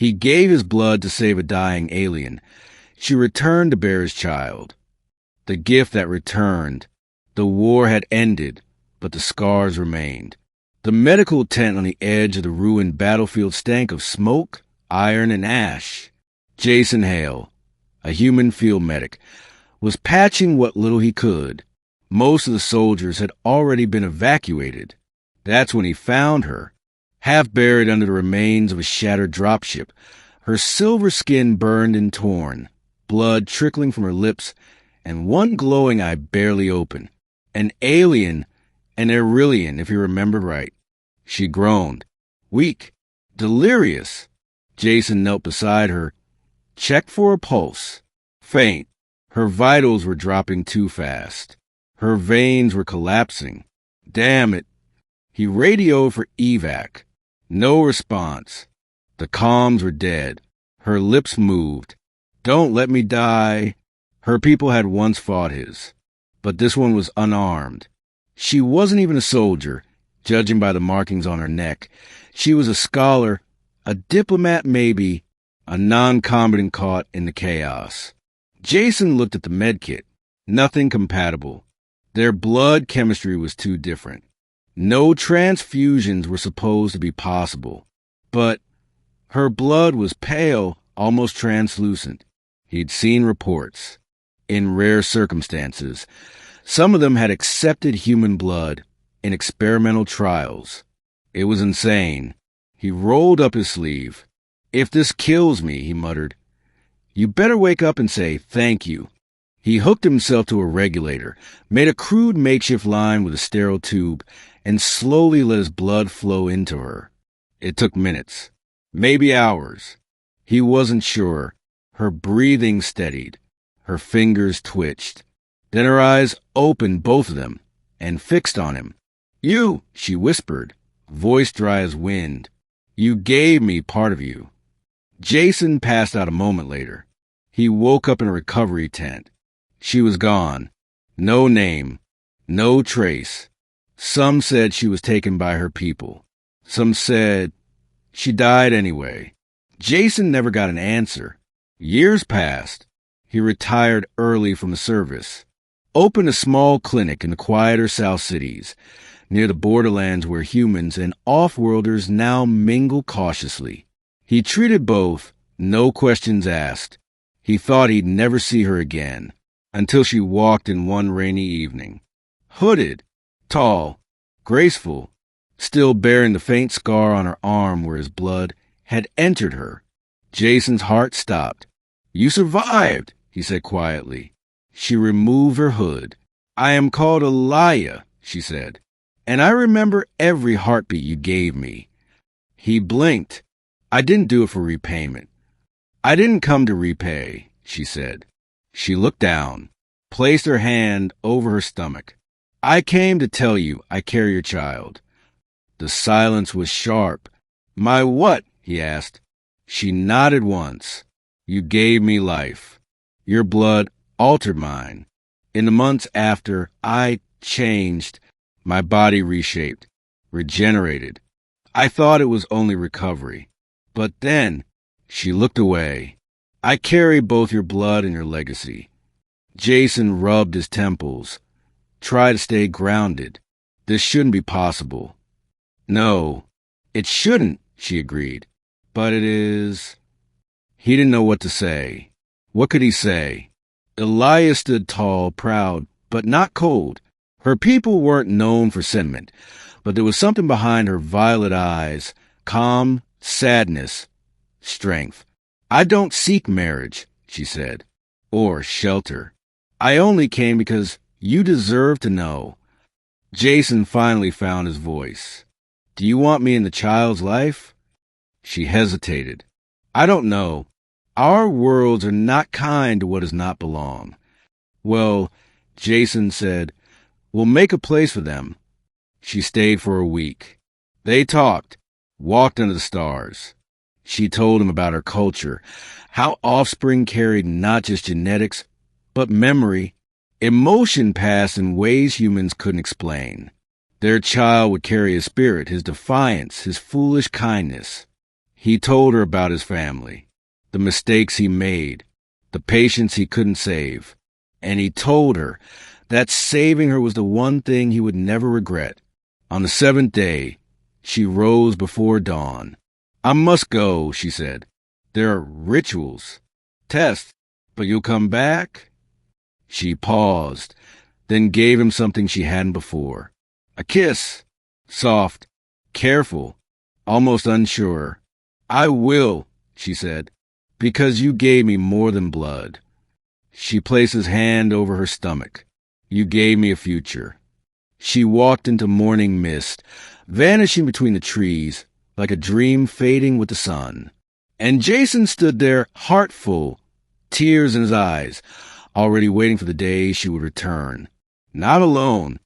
He gave his blood to save a dying alien. She returned to bear his child. The gift that returned. The war had ended, but the scars remained. The medical tent on the edge of the ruined battlefield stank of smoke, iron, and ash. Jason Hale, a human field medic, was patching what little he could. Most of the soldiers had already been evacuated. That's when he found her, half buried under the remains of a shattered dropship, her silver skin burned and torn, blood trickling from her lips, and one glowing eye barely open. An alien, an Aurelian, if you remember right. She groaned, weak, delirious. Jason knelt beside her, checked for a pulse. Faint. Her vitals were dropping too fast. Her veins were collapsing. Damn it. He radioed for evac. No response. The comms were dead. Her lips moved. Don't let me die. Her people had once fought his, but this one was unarmed. She wasn't even a soldier, judging by the markings on her neck. She was a scholar, a diplomat maybe, a non-combatant caught in the chaos. Jason looked at the medkit. Nothing compatible. Their blood chemistry was too different. No transfusions were supposed to be possible. But her blood was pale, almost translucent. He'd seen reports. In rare circumstances, some of them had accepted human blood in experimental trials. It was insane. He rolled up his sleeve. If this kills me, he muttered, you better wake up and say thank you. He hooked himself to a regulator, made a crude makeshift line with a sterile tube, and slowly let his blood flow into her. It took minutes, maybe hours. He wasn't sure. Her breathing steadied. Her fingers twitched. Then her eyes opened, both of them, and fixed on him. You, she whispered, voice dry as wind. You gave me part of you. Jason passed out a moment later. He woke up in a recovery tent. She was gone. No name. No trace. Some said she was taken by her people. Some said she died anyway. Jason never got an answer. Years passed. He retired early from the service. Opened a small clinic in the quieter South cities, near the borderlands where humans and off-worlders now mingle cautiously. He treated both, no questions asked. He thought he'd never see her again, until she walked in one rainy evening. Hooded, tall, graceful, still bearing the faint scar on her arm where his blood had entered her. Jason's heart stopped. You survived, he said quietly. She removed her hood. I am called Elia, she said, and I remember every heartbeat you gave me. He blinked. I didn't do it for repayment. I didn't come to repay, she said. She looked down, placed her hand over her stomach. I came to tell you I carry your child. The silence was sharp. My what? He asked. She nodded once. You gave me life. Your blood altered mine. In the months after, I changed. My body reshaped, regenerated. I thought it was only recovery. But then, she looked away. I carry both your blood and your legacy. Jason rubbed his temples. Try to stay grounded. This shouldn't be possible. No, it shouldn't, she agreed. But it is. He didn't know what to say. What could he say? Elia stood tall, proud, but not cold. Her people weren't known for sentiment, but there was something behind her violet eyes, calm, sadness, strength. I don't seek marriage, she said, or shelter. I only came because you deserve to know. Jason finally found his voice. Do you want me in the child's life? She hesitated. I don't know. Our worlds are not kind to what does not belong. Well, Jason said, we'll make a place for them. She stayed for a week. They talked, walked under the stars. She told him about her culture, how offspring carried not just genetics, but memory, emotion passed in ways humans couldn't explain. Their child would carry his spirit, his defiance, his foolish kindness. He told her about his family, the mistakes he made, the patients he couldn't save. And he told her that saving her was the one thing he would never regret. On the seventh day, she rose before dawn. "I must go," she said. "There are rituals, tests, but you'll come back?" She paused, then gave him something she hadn't before. A kiss, soft, careful, almost unsure. "I will," she said, "because you gave me more than blood." She placed his hand over her stomach. "You gave me a future." She walked into morning mist, vanishing between the trees, like a dream fading with the sun. And Jason stood there, heart full, tears in his eyes, already waiting for the day she would return. Not alone,